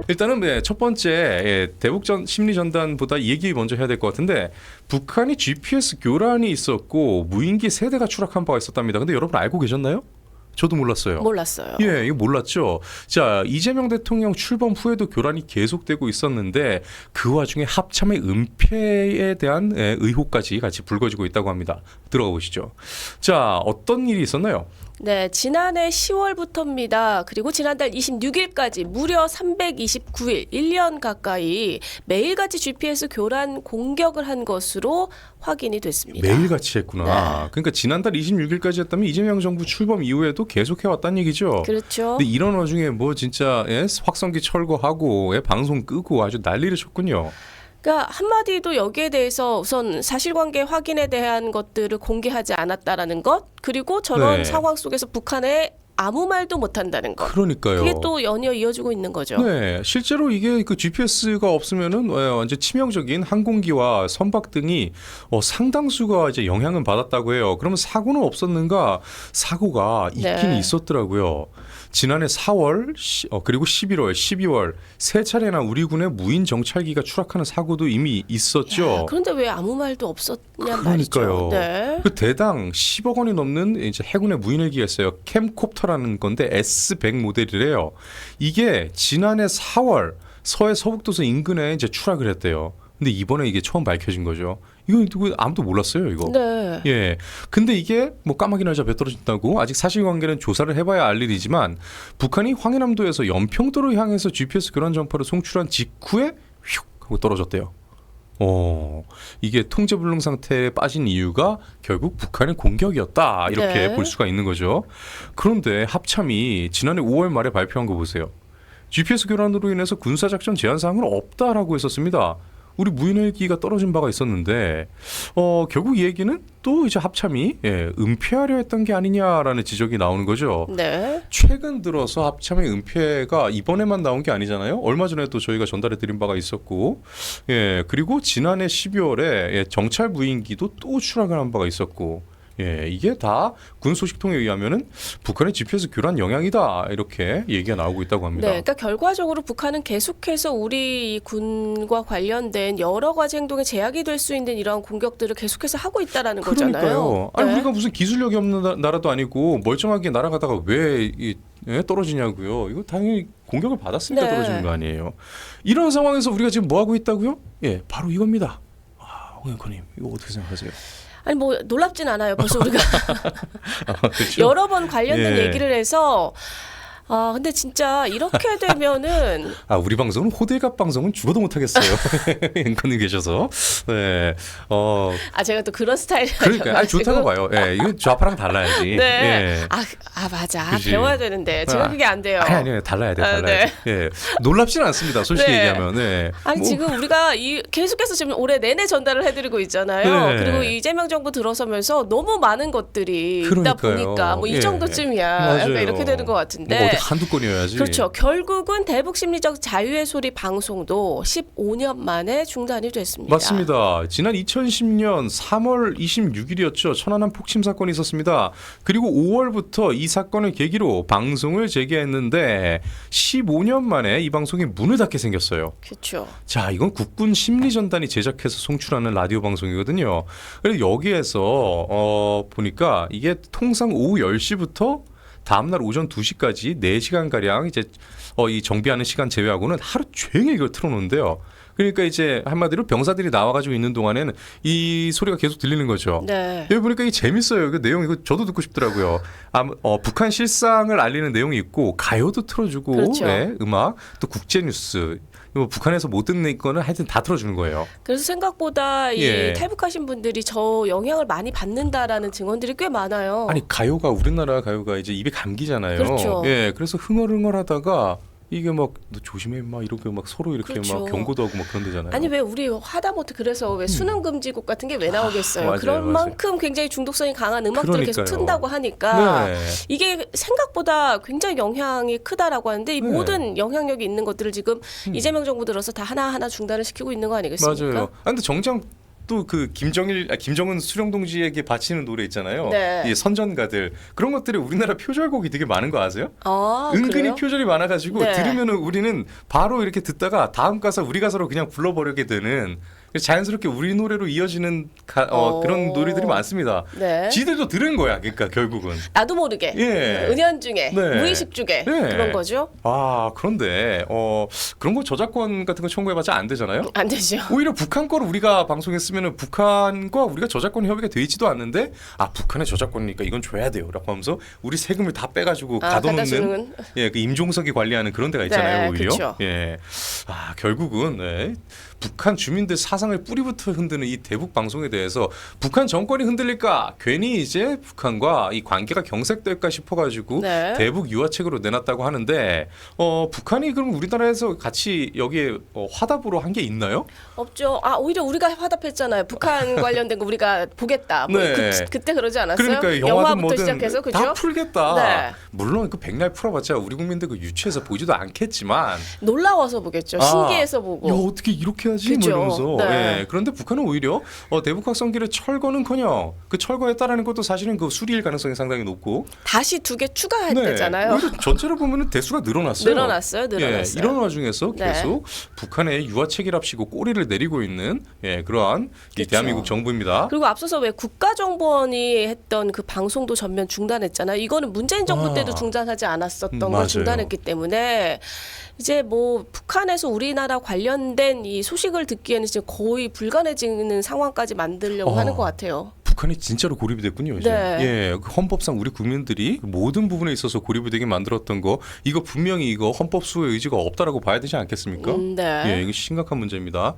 일단은 첫 번째 대북 심리전단보다 이 얘기 먼저 해야 될 것 같은데 북한이 GPS 교란이 있었고 무인기 세대가 추락한 바가 있었답니다. 근데 여러분 알고 계셨나요? 저도 몰랐어요. 몰랐어요. 예, 이거 몰랐죠. 자, 이재명 대통령 출범 후에도 교란이 계속되고 있었는데 그 와중에 합참의 은폐에 대한 의혹까지 같이 불거지고 있다고 합니다. 들어가 보시죠. 자, 어떤 일이 있었나요? 네, 지난해 10월부터입니다. 그리고 지난달 26일까지 무려 329일, 1년 가까이 매일같이 GPS 교란 공격을 한 것으로 확인이 됐습니다. 매일같이 했구나. 네. 그러니까 지난달 26일까지 했다면 이재명 정부 출범 이후에도 계속 해왔다는 얘기죠. 그렇죠. 근데 이런 와중에 뭐 진짜 확성기 철거하고 방송 끄고 아주 난리를 쳤군요. 그러니까 한마디도 여기에 대해서 우선 사실관계 확인에 대한 것들을 공개하지 않았다라는 것, 그리고 저런 네. 상황 속에서 북한에 아무 말도 못한다는 것. 그러니까요. 그게 또 연이어 이어지고 있는 거죠. 네, 실제로 이게 그 GPS가 없으면은 완전 치명적인 항공기와 선박 등이 상당수가 이제 영향은 받았다고 해요. 그러면 사고는 없었는가? 사고가 있긴 네. 있었더라고요. 지난해 4월 그리고 11월, 12월 세 차례나 우리 군의 무인 정찰기가 추락하는 사고도 이미 있었죠. 야, 그런데 왜 아무 말도 없었냐 그러니까요. 말이죠. 네. 그 대당 10억 원이 넘는 이제 해군의 무인헬기가 있어요. 캠콥터라는 건데 S100 모델이래요. 이게 지난해 4월 서해 서북도서 인근에 이제 추락을 했대요. 근데 이번에 이게 처음 밝혀진 거죠. 이거 아무도 몰랐어요, 이거. 네. 예. 근데 이게 뭐 까마귀 날자 배 떨어진다고 아직 사실관계는 조사를 해봐야 알 일이지만 북한이 황해남도에서 연평도를 향해서 GPS 교란 전파를 송출한 직후에 휙 하고 떨어졌대요. 이게 통제불능 상태에 빠진 이유가 결국 북한의 공격이었다 이렇게 네. 볼 수가 있는 거죠. 그런데 합참이 지난해 5월 말에 발표한 거 보세요. GPS 교란으로 인해서 군사작전 제한 사항은 없다라고 했었습니다. 우리 무인헬기가 떨어진 바가 있었는데 결국 이 얘기는 또 이제 합참이 은폐하려 했던 게 아니냐라는 지적이 나오는 거죠. 네. 최근 들어서 합참의 은폐가 이번에만 나온 게 아니잖아요. 얼마 전에 또 저희가 전달해 드린 바가 있었고, 그리고 지난해 12월에 정찰 무인기도 또 추락을 한 바가 있었고, 이게 다 군 소식통에 의하면은 북한의 GPS 교란 영향이다 이렇게 얘기가 나오고 있다고 합니다. 네, 그러니까 결과적으로 북한은 계속해서 우리 군과 관련된 여러 가지 행동에 제약이 될 수 있는 이러한 공격들을 계속해서 하고 있다라는 거잖아요. 그러니까요. 아니 네. 우리가 무슨 기술력이 없는 나라도 아니고 멀쩡하게 날아가다가 왜 떨어지냐고요. 이거 당연히 공격을 받았으니까 네. 떨어지는 거 아니에요. 이런 상황에서 우리가 지금 뭐 하고 있다고요? 바로 이겁니다. 홍 앵커님 이거 어떻게 생각하세요? 아니 뭐 놀랍진 않아요. 벌써 우리가 그렇죠? 여러 번 관련된 예. 얘기를 해서 근데 진짜 이렇게 되면은 우리 방송은 호들갑 방송은 죽어도 못하겠어요. 앵커님 계셔서. 네. 제가 또 그런 스타일이 그러니까 좋다고 봐요. 이거 좌파랑 달라야지. 네. 맞아. 그치. 배워야 되는데 제가 그게 안 돼요. 아니 달라야 돼. 달라야 돼. 놀랍지는 않습니다. 솔직히 네. 얘기하면. 뭐, 지금 우리가 계속해서 지금 올해 내내 전달을 해드리고 있잖아요. 네. 그리고 이재명 정부 들어서면서 너무 많은 것들이 있다 그러니까요. 보니까 뭐 이 정도쯤이야. 맞아요. 약간 이렇게 되는 것 같은데. 뭐 어디 한두 건이어야지. 그렇죠. 결국은 대북 심리적 자유의 소리 방송도 15년 만에 중단이 됐습니다. 맞습니다. 지난 2010년 3월 26일이었죠. 천안함 폭침 사건이 있었습니다. 그리고 5월부터 이 사건을 계기로 방송을 재개했는데 15년 만에 이 방송이 문을 닫게 생겼어요. 그렇죠. 자, 이건 국군 심리전단이 제작해서 송출하는 라디오 방송이거든요. 그래서 여기에서 보니까 이게 통상 오후 10시부터 다음날 오전 2시까지 4시간가량 이제 이 정비하는 시간 제외하고는 하루 종일 이걸 틀어놓는데요. 그러니까 이제 한마디로 병사들이 나와가지고 있는 동안에는 이 소리가 계속 들리는 거죠. 네. 여기 보니까 이게 재밌어요. 그 내용 이거 저도 듣고 싶더라고요. 북한 실상을 알리는 내용이 있고 가요도 틀어주고 그렇죠. 음악 또 국제 뉴스. 북한에서 못 듣는 거는 하여튼 다 틀어주는 거예요. 그래서 생각보다 예. 탈북하신 분들이 저 영향을 많이 받는다라는 증언들이 꽤 많아요. 아니 가요가 우리나라 가요가 이제 입에 감기잖아요. 그렇죠. 그래서 흥얼흥얼하다가 이게 막 너 조심해 막 이렇게 막 서로 이렇게 그렇죠. 막 경고도 하고 막 그런 데잖아요. 아니 왜 우리 하다못해 그래서 왜 수능 금지곡 같은 게 왜 나오겠어요? 맞아요, 그런 맞아요. 만큼 굉장히 중독성이 강한 음악들을 계속 그러니까요. 튼다고 하니까 네. 이게 생각보다 굉장히 영향이 크다라고 하는데 이 네. 모든 영향력이 있는 것들을 지금 이재명 정부 들어서 다 하나하나 중단을 시키고 있는 거 아니겠습니까? 맞아요. 근데 정작 또 그 김정은 수령동지에게 바치는 노래 있잖아요. 네. 이 선전가들 그런 것들이 우리나라 표절곡이 되게 많은 거 아세요? 아, 은근히 그래요? 표절이 많아가지고 네. 들으면은 우리는 바로 이렇게 듣다가 다음 가사 우리 가사로 그냥 불러버리게 되는 그래서 자연스럽게 우리 노래로 이어지는 그런 노래들이 많습니다. 네. 지들도 들은 거야, 그러니까 결국은. 나도 모르게 예. 은연중에 네. 무의식 중에 네. 그런 거죠. 아 그런데 그런 거 저작권 같은 거 청구해봤자 안 되잖아요. 안 되죠. 오히려 북한 거를 우리가 방송에 쓰면은 북한과 우리가 저작권 협의가 돼 있지도 않는데 북한의 저작권이니까 이건 줘야 돼요라고 하면서 우리 세금을 다 빼가지고 갖다 가둬놓는 주는 그 임종석이 관리하는 그런 데가 있잖아요. 네, 오히려. 그쵸. 예. 결국은 북한 주민들 사상을 뿌리부터 흔드는 이 대북 방송에 대해서 북한 정권이 흔들릴까 괜히 이제 북한과 이 관계가 경색될까 싶어가지고 네. 대북 유화책으로 내놨다고 하는데 북한이 그럼 우리나라에서 같이 여기에 화답으로 한 게 있나요? 없죠. 오히려 우리가 화답했잖아요. 북한 관련된 거 우리가 보겠다. 뭐 네. 그때 그러지 않았어요? 그러니까 영화든 영화부터 뭐든 시작해서 그죠? 다 풀겠다. 네. 물론 그 백날 풀어봤자 우리 국민들 그 유치해서 보지도 않겠지만 놀라워서 보겠죠. 신기해서 보고. 야 어떻게 이렇게 하지? 그죠. 뭐 이러면서. 네. 예. 그런데 북한은 오히려 대북 확성기를 철거는커녕 그 철거했다라는 것도 사실은 그 수리일 가능성이 상당히 높고. 다시 2개 추가했대잖아요. 오히려 전체로 보면은 대수가 늘어났어요. 늘어났어요. 예, 이런 와중에서 네. 계속 북한의 유화책이랍시고 꼬리를 내리고 있는 그러한 이 그쵸. 대한민국 정부입니다. 그리고 앞서서 왜 국가정보원이 했던 그 방송도 전면 중단했잖아요. 이거는 문재인 정부 때도 중단하지 않았었던 걸 맞아요. 중단했기 때문에 이제 뭐 북한에서 우리나라 관련된 이 소식을 듣기에는 지금 거의 불가능해지는 상황까지 만들려고 하는 것 같아요. 북한이 진짜로 고립이 됐군요. 이제. 네. 예, 그 헌법상 우리 국민들이 모든 부분에 있어서 고립이 되게 만들었던 거 이거 분명히 이거 헌법 수호의 의지가 없다라고 봐야 되지 않겠습니까? 네. 예, 이거 심각한 문제입니다.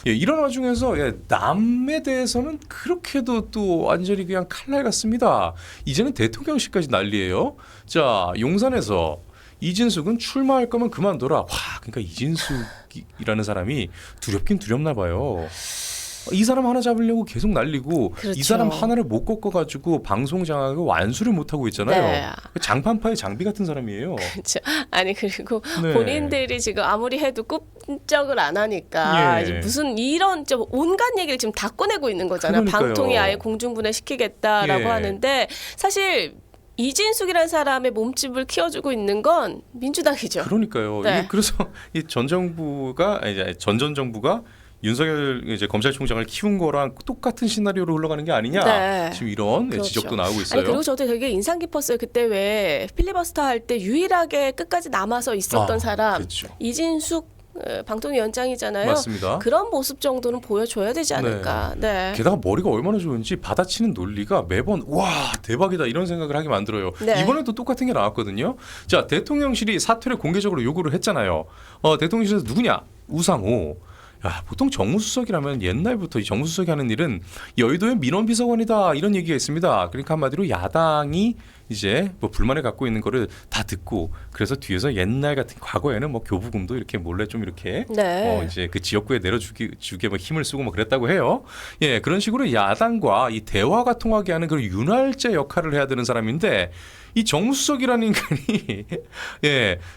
이런 와중에서 남에 대해서는 그렇게도 또 완전히 그냥 칼날 같습니다. 이제는 대통령실까지 난리예요. 자, 용산에서 이진숙은 출마할 거면 그만둬라. 와, 그러니까 이진숙이라는 사람이 두렵긴 두렵나 봐요. 이 사람 하나 잡으려고 계속 날리고 그렇죠. 이 사람 하나를 못 꺾어가지고 방송 장악을 완수를 못 하고 있잖아요. 네. 장판파의 장비 같은 사람이에요. 그렇죠. 아니 그리고 네. 본인들이 지금 아무리 해도 굽적을 안 하니까 예. 이제 무슨 이런 좀 온갖 얘기를 지금 다 꺼내고 있는 거잖아요. 그러니까요. 방통위 아예 공중분해 시키겠다라고 예. 하는데 사실 이진숙이라는 사람의 몸집을 키워주고 있는 건 민주당이죠. 그러니까요. 네. 이게 그래서 이 전 정부가 이제 전 정부가 윤석열 이제 검찰총장을 키운 거랑 똑같은 시나리오로 흘러가는 게 아니냐. 네. 지금 이런 그렇죠. 지적도 나오고 있어요. 아니 그리고 저도 되게 인상 깊었어요. 그때 왜 필리버스터 할 때 유일하게 끝까지 남아서 있었던 사람 그렇죠. 이진숙 방통위원장이잖아요. 맞습니다. 그런 모습 정도는 보여줘야 되지 않을까. 네. 게다가 머리가 얼마나 좋은지 받아치는 논리가 매번 와 대박이다 이런 생각을 하게 만들어요. 네. 이번에도 똑같은 게 나왔거든요. 자 대통령실이 사퇴를 공개적으로 요구를 했잖아요. 대통령실에서 누구냐? 우상호. 야, 보통 정무수석이라면 옛날부터 이 정무수석이 하는 일은 여의도의 민원비서관이다 이런 얘기가 있습니다. 그러니까 한마디로 야당이 이제 뭐 불만을 갖고 있는 거를 다 듣고 그래서 뒤에서 옛날 같은 과거에는 뭐 교부금도 이렇게 몰래 좀 이렇게 네. 이제 그 지역구에 내려주게 뭐 힘을 쓰고 뭐 그랬다고 해요. 예, 그런 식으로 야당과 이 대화가 통하게 하는 그런 윤활제 역할을 해야 되는 사람인데 이 정무수석이라는 인간이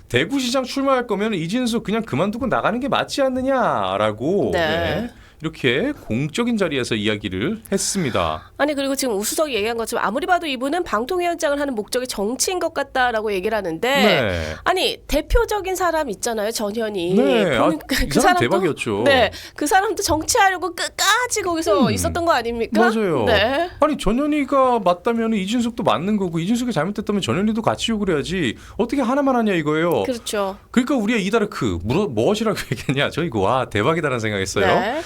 대구시장 출마할 거면 이진숙 그냥 그만두고 나가는 게 맞지 않느냐라고 네. 이렇게 공적인 자리에서 이야기를 했습니다. 아니 그리고 지금 우수석이 얘기한 것처럼 아무리 봐도 이분은 방통위원장을 하는 목적이 정치인 것 같다라고 얘기를 하는데 네. 아니 대표적인 사람 있잖아요 전현희. 네, 그 이 사람 사람도- 대박이었죠. 네, 그 사람도 정치하려고 끝까지 거기서 있었던 거 아닙니까? 맞아요. 네. 아니 전현희가 맞다면 이진숙도 맞는 거고 이진숙이 잘못됐다면 전현희도 같이 욕을 해야지 어떻게 하나만 하냐 이거예요. 그렇죠. 그러니까 우리의 이다르크 무엇이라고 얘기했냐 저 이거 와 대박이다라는 생각했어요. 네.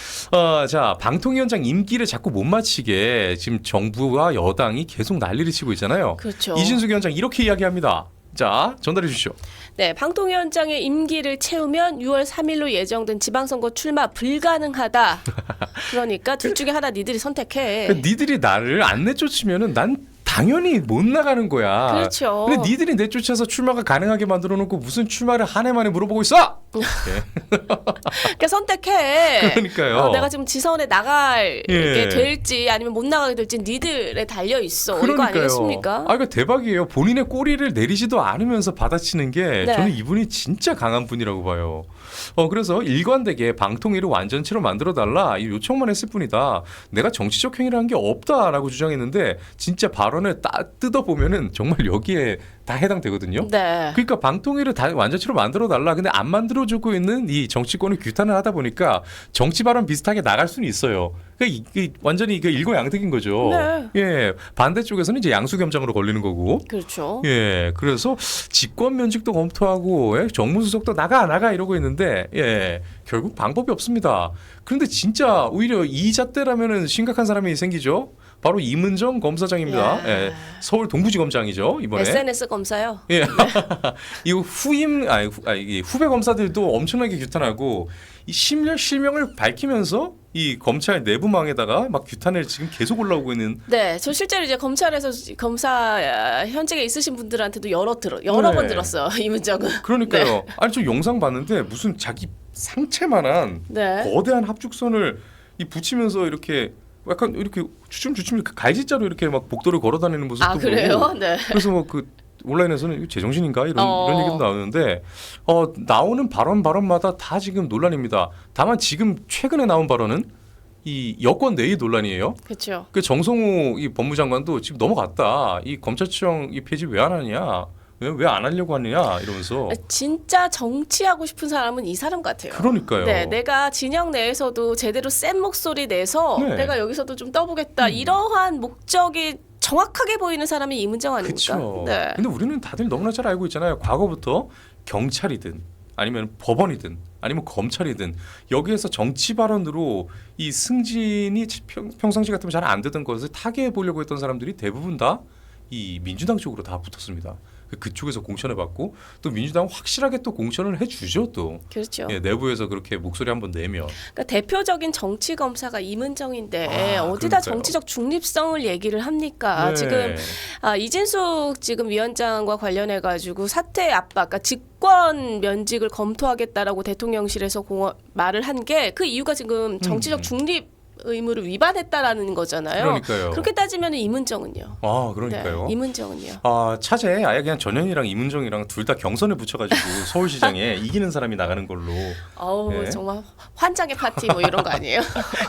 자 방통위원장 임기를 자꾸 못 마치게 지금 정부와 여당이 계속 난리를 치고 있잖아요. 그렇죠. 이진숙 위원장 이렇게 이야기합니다. 자 전달해 주시죠. 네, 방통위원장의 임기를 채우면 6월 3일로 예정된 지방선거 출마 불가능하다. 그러니까 둘 중에 하나 니들이 선택해. 그러니까 니들이 나를 안 내쫓으면은 난 당연히 못 나가는 거야. 그렇죠. 근데 니들이 내쫓아서 출마가 가능하게 만들어 놓고 무슨 출마를 한 해 만에 물어보고 있어? 그러니까 선택해. 그러니까요. 내가 지금 지선에 나가게 예. 될지 아니면 못 나가게 될지 니들에 달려 있어. 이거 그러니까요. 아니겠습니까? 아, 이거 대박이에요. 본인의 꼬리를 내리지도 않으면서 받아치는 게 네. 저는 이분이 진짜 강한 분이라고 봐요. 그래서 일관되게 방통위를 완전체로 만들어달라 이 요청만 했을 뿐이다. 내가 정치적 행위를 한 게 없다라고 주장했는데 진짜 발언을 뜯어보면은 정말 여기에 다 해당되거든요. 네. 그러니까 방통위를 다 완전체로 만들어달라. 근데 안 만들어주고 있는 이 정치권을 규탄을 하다 보니까 정치 발언 비슷하게 나갈 수는 있어요. 그러니까 이게 완전히 이게 일거양득인 거죠. 네. 예, 반대쪽에서는 이제 양수겸장으로 걸리는 거고. 그렇죠. 예, 그래서 직권 면직도 검토하고 예, 정무수석도 나가 이러고 있는데 예, 결국 방법이 없습니다. 그런데 진짜 오히려 이 잣대라면은 심각한 사람이 생기죠. 바로 이문정 검사장입니다. 야. 예, 서울 동부지검장이죠 이번에. SNS 검사요. 예, 이 이 후배 검사들도 엄청나게 규탄하고 이 실명을 밝히면서 이 검찰 내부망에다가 막 규탄을 지금 계속 올라오고 있는. 네, 저 실제로 이제 검찰에서 검사 현직에 있으신 분들한테도 여러 네. 번 들었어요. 이문정은. 그러니까요. 네. 아니 저 영상 봤는데 무슨 자기 상체만한 네. 거대한 합죽선을 이 붙이면서 이렇게 약간 이렇게 주춤주춤 이렇게 갈지자로 이렇게 막 복도를 걸어다니는 모습도 아 그래요? 보고. 네. 그래서 뭐 그 온라인에서는 이거 제정신인가 이런 얘기도 나오는데 나오는 발언마다 다 지금 논란입니다. 다만 지금 최근에 나온 발언은 이 여권 내의 논란이에요. 그렇죠. 그 정성호 이 법무장관도 지금 넘어갔다. 이 검찰청 이 폐지 왜 안 하느냐? 왜 안 하려고 하느냐 이러면서. 진짜 정치하고 싶은 사람은 이 사람 같아요. 그러니까요. 네, 내가 진영 내에서도 제대로 센 목소리 내서 네. 내가 여기서도 좀 떠보겠다. 이러한 목적이 정확하게 보이는 사람이 이문정 아닙니까? 그렇죠. 네. 근데 우리는 다들 너무나 잘 알고 있잖아요. 과거부터 경찰이든 아니면 법원이든 아니면 검찰이든 여기에서 정치 발언으로 이 승진이 평상시 같으면 잘 안 되던 것을 타개해 보려고 했던 사람들이 대부분 다 이 민주당 쪽으로 다 붙었습니다. 그쪽에서 공천을 받고 또 민주당 확실하게 또 공천을 해주죠 또. 그렇죠. 예, 내부에서 그렇게 목소리 한번 내면. 그러니까 대표적인 정치 검사가 이문정인데 아, 어디다 그러니까요. 정치적 중립성을 얘기를 합니까? 네. 지금 이진숙 지금 위원장과 관련해 가지고 사퇴 압박, 그러니까 직권 면직을 검토하겠다라고 대통령실에서 말을 한 게 그 이유가 지금 정치적 중립 의무를 위반했다라는 거잖아요. 그러니까요. 그렇게 따지면 이문정은요. 아, 그러니까요. 네, 이문정은요. 차제에 아예 그냥 전현이랑 이문정이랑 둘 다 경선을 붙여가지고 서울시장에 이기는 사람이 나가는 걸로. 어우 네. 정말 환장의 파티 뭐 이런 거 아니에요?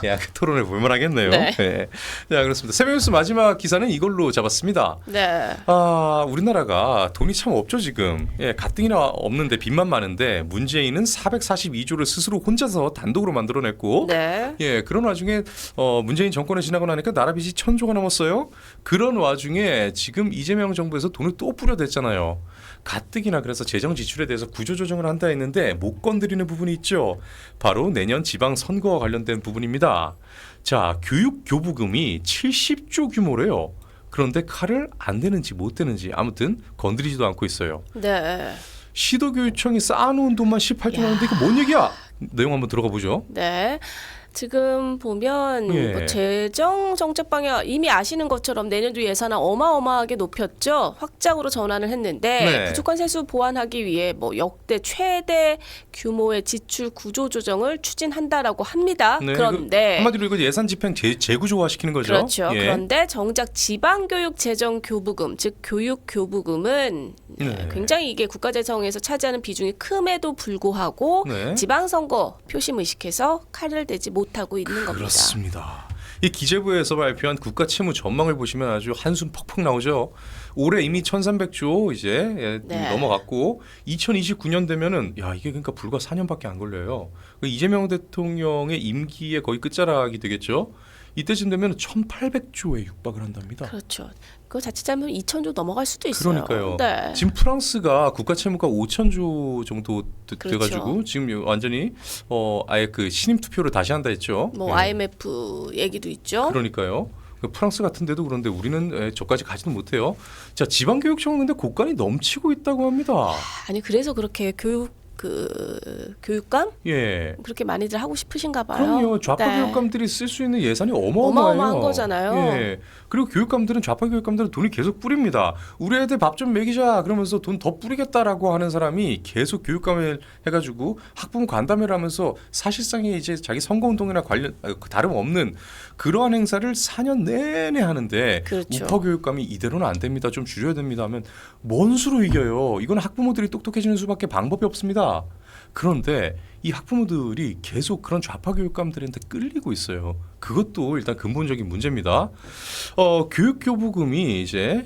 야, 그 토론을 볼만하겠네요. 네. 네. 자, 그렇습니다. 새벽뉴스 마지막 기사는 이걸로 잡았습니다. 네. 우리나라가 돈이 참 없죠 지금. 예, 가뜩이나 없는데 빚만 많은데 문재인은 442조를 스스로 혼자서 단독으로 만들어냈고. 네. 예, 그런 와중에 문재인 정권에 지나고 나니까 나라 빚이 1,000조가 넘었어요. 그런 와중에 지금 이재명 정부에서 돈을 또 뿌려댔잖아요. 가뜩이나 그래서 재정 지출에 대해서 구조조정을 한다 했는데 못 건드리는 부분이 있죠. 바로 내년 지방 선거와 관련된 부분입니다. 자, 교육교부금이 70조 규모래요. 그런데 칼을 안 대는지 못 대는지 아무튼 건드리지도 않고 있어요. 네. 시도교육청이 쌓아놓은 돈만 18조 나오는데 이거 뭔 얘기야? 내용 한번 들어가 보죠. 네. 지금 보면 예. 뭐 재정 정책 방향 이미 아시는 것처럼 내년도 예산을 어마어마하게 높였죠. 확장으로 전환을 했는데 네. 부족한 세수 보완하기 위해 뭐 역대 최대 규모의 지출 구조 조정을 추진한다라고 합니다. 네, 그런데 한마디로 이거 예산 집행 재구조화시키는 거죠. 그렇죠. 예. 그런데 정작 지방교육 재정 교부금, 즉 교육 교부금은 네. 굉장히 이게 국가 재정에서 차지하는 비중이 큼에도 불구하고 네. 지방선거 표심 의식해서 칼을 대지 못하고 있는 겁니다. 그렇습니다. 이 기재부에서 발표한 국가 채무 전망을 보시면 아주 한숨 퍽퍽 나오죠. 올해 이미 1,300조 이제 네. 넘어갔고 2029년 되면은 야 이게 그러니까 불과 4년밖에 안 걸려요. 이재명 대통령의 임기의 거의 끝자락이 되겠죠. 이때쯤 되면 1,800조에 육박을 한답니다. 그렇죠. 그거 자칫 잘못하면 2,000조 넘어갈 수도 있어요. 그러니까요. 네. 지금 프랑스가 국가 채무가 5,000조 정도 그렇죠. 돼가지고 지금 완전히 아예 그 신임 투표를 다시 한다 했죠. 뭐 예. IMF 얘기도 있죠. 그러니까요. 프랑스 같은 데도 그런데 우리는 저까지 가지도 못해요. 자, 지방교육청은 근데 곳간이 넘치고 있다고 합니다. 아니 그래서 그렇게 교육 그 교육감 예. 그렇게 많이들 하고 싶으신가 봐요. 그럼요. 좌파 네. 교육감들이 쓸 수 있는 예산이 어마어마해요. 어마어마한 거잖아요. 예. 그리고 좌파 교육감들은 돈이 계속 뿌립니다. 우리 애들 밥 좀 먹이자 그러면서 돈 더 뿌리겠다라고 하는 사람이 계속 교육감을 해가지고 학부모 간담회를 하면서 사실상의 이제 자기 선거운동이나 관련 다름없는 그러한 행사를 4년 내내 하는데 그렇죠. 우파 교육감이 이대로는 안 됩니다. 좀 줄여야 됩니다 하면 뭔 수로 이겨요. 이건 학부모들이 똑똑해지는 수밖에 방법이 없습니다. 그런데 이 학부모들이 계속 그런 좌파 교육감들한테 끌리고 있어요. 그것도 일단 근본적인 문제입니다. 교육교부금이 이제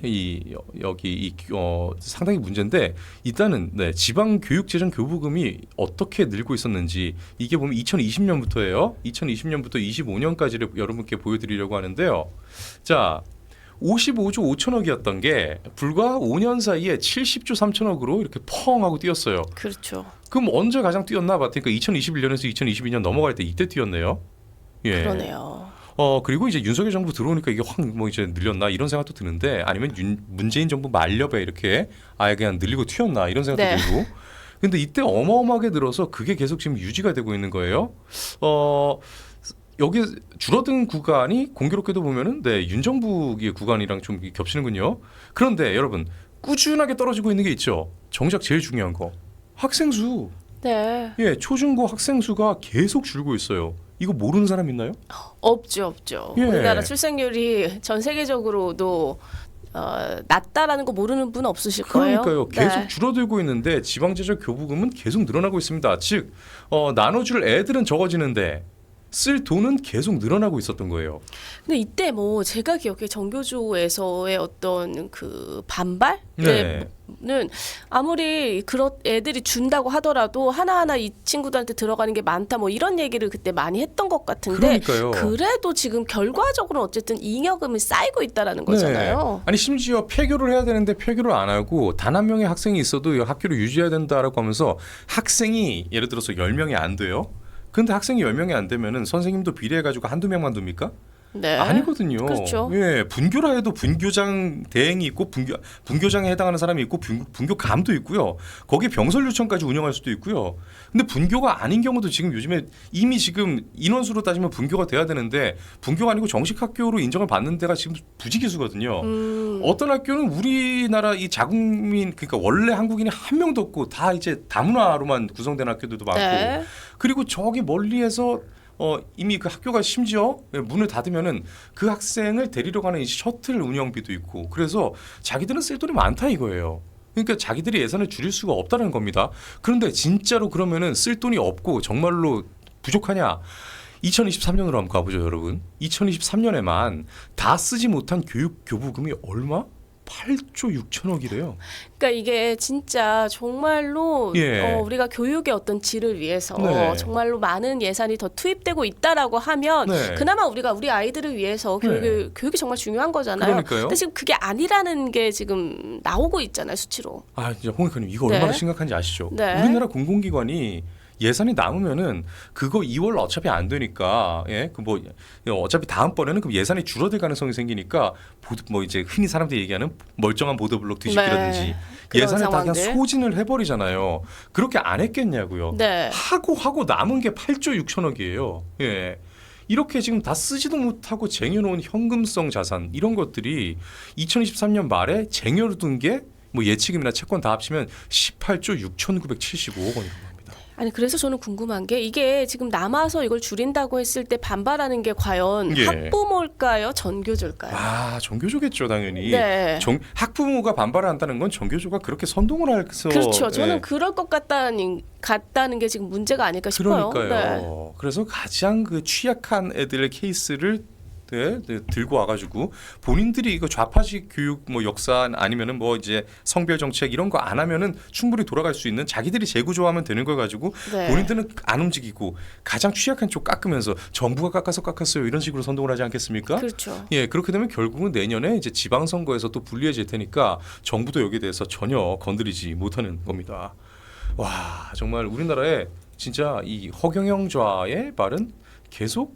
상당히 문제인데 일단은 지방 교육재정 교부금이 어떻게 늘고 있었는지 이게 보면 2020년부터예요. 2020년부터 25년까지를 여러분께 보여드리려고 하는데요. 자. 55조 5천억이었던 게 불과 5년 사이에 70조 3천억으로 이렇게 펑 하고 뛰었어요. 그렇죠. 그럼 언제 가장 뛰었나 봤더니 2021년에서 2022년 넘어갈 때 이때 뛰었네요. 예. 그러네요. 그리고 이제 윤석열 정부 들어오니까 이게 확 뭐 이제 늘렸나 이런 생각도 드는데 아니면 문재인 정부 말렵에 이렇게 아예 그냥 늘리고 튀었나 이런 생각도 네. 들고. 근데 이때 어마어마하게 늘어서 그게 계속 지금 유지가 되고 있는 거예요. 여기 줄어든 구간이 공교롭게도 보면은 윤정부의 구간이랑 좀 겹치는군요. 그런데 여러분 꾸준하게 떨어지고 있는 게 있죠. 정작 제일 중요한 거 학생 수. 네. 예, 초중고 학생 수가 계속 줄고 있어요. 이거 모르는 사람 있나요? 없죠. 예. 우리나라 출생률이 전 세계적으로도 낮다라는 거 모르는 분 없으실 거예요. 그러니까요. 계속 네. 줄어들고 있는데 지방재정 교부금은 계속 늘어나고 있습니다. 즉 나눠줄 애들은 적어지는데 쓸 돈은 계속 늘어나고 있었던 거예요. 근데 이때 뭐 제가 기억해 정교조에서의 어떤 그 반발은 네. 아무리 그런 애들이 준다고 하더라도 하나하나 이 친구들한테 들어가는 게 많다 뭐 이런 얘기를 그때 많이 했던 것 같은데 그러니까요. 그래도 지금 결과적으로는 어쨌든 잉여금이 쌓이고 있다라는 거잖아요. 아니 심지어 폐교를 해야 되는데 폐교를 안 하고 단 한 명의 학생이 있어도 학교를 유지해야 된다라고 하면서 학생이 예를 들어서 10명이 안 돼요. 근데 학생이 10명이 안 되면은 선생님도 비례해가지고 한두 명만 둡니까? 네. 아니거든요. 그렇죠. 예, 분교라 해도 분교장 대행이 있고 분교장에 해당하는 사람이 있고 분교감도 있고요. 거기 병설 유치원까지 운영할 수도 있고요. 근데 분교가 아닌 경우도 지금 요즘에 이미 지금 인원수로 따지면 분교가 돼야 되는데 분교가 아니고 정식 학교로 인정을 받는 데가 지금 부지기수거든요. 어떤 학교는 우리나라 이 자국민 그러니까 원래 한국인이 한 명도 없고 다 이제 다문화로만 구성된 학교들도 많고 네. 그리고 저기 멀리에서 이미 그 학교가 심지어 문을 닫으면은 그 학생을 데리러 가는 이 셔틀 운영비도 있고 그래서 자기들은 쓸 돈이 많다 이거예요. 그러니까 자기들이 예산을 줄일 수가 없다는 겁니다. 그런데 진짜로 그러면은 쓸 돈이 없고 정말로 부족하냐? 2023년으로 한번 가보죠, 여러분. 2023년에만 다 쓰지 못한 교육 교부금이 얼마? 8조 6천억이래요. 그러니까 이게 진짜 정말로 예. 우리가 교육의 어떤 질을 위해서 네. 정말로 많은 예산이 더 투입되고 있다라고 하면 네. 그나마 우리가 우리 아이들을 위해서 교육이 정말 중요한 거잖아요. 그러니까요. 근데 지금 그게 아니라는 게 지금 나오고 있잖아요, 수치로. 아, 진짜 홍익환님 이거 얼마나 네. 심각한지 아시죠? 네. 우리나라 공공기관이 예산이 남으면은 그거 2월 어차피 안 되니까 그 뭐 어차피 다음번에는 그 예산이 줄어들 가능성이 생기니까 뭐 이제 흔히 사람들이 얘기하는 멀쩡한 보도블록 뒤집기라든지 네. 그런 예산을 다 그냥 상황들. 소진을 해버리잖아요. 그렇게 안 했겠냐고요. 네. 하고 남은 게 8조 6천억이에요. 예. 이렇게 지금 다 쓰지도 못하고 쟁여놓은 현금성 자산 이런 것들이 2023년 말에 쟁여를 둔 게 뭐 예치금이나 채권 다 합치면 18조 6,975억 원이라고 합니다. 아니 그래서 저는 궁금한 게 이게 지금 남아서 이걸 줄인다고 했을 때 반발하는 게 과연 예. 학부모일까요? 전교조일까요? 아, 정교조겠죠, 당연히. 네. 학부모가 반발을 한다는 건 정교조가 그렇게 선동을 해서 그렇죠. 저는 예. 그럴 것 같다는 게 지금 문제가 아닐까 싶어요. 그러니까요. 네. 그래서 가장 그 취약한 애들의 케이스를 들고 와가지고 본인들이 이거 좌파식 교육 뭐 역사 아니면은 뭐 이제 성별 정책 이런 거 안 하면은 충분히 돌아갈 수 있는 자기들이 재구조하면 되는 걸 가지고 네. 본인들은 안 움직이고 가장 취약한 쪽 깎으면서 정부가 깎았어요 이런 식으로 선동을 하지 않겠습니까? 그렇죠. 예, 그렇게 되면 결국은 내년에 이제 지방선거에서 또 불리해질 테니까 정부도 여기에 대해서 전혀 건드리지 못하는 겁니다. 와, 정말 우리나라에 진짜 이 허경영좌의 말은 계속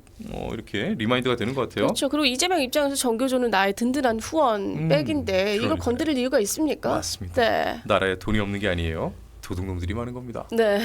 이렇게 리마인드가 되는 것 같아요. 그렇죠. 그리고 이재명 입장에서 정교조는 나의 든든한 후원 백인데 이걸 그러니까요. 건드릴 이유가 있습니까? 맞습니다. 네. 나라에 돈이 없는 게 아니에요. 도둑놈들이 많은 겁니다. 네.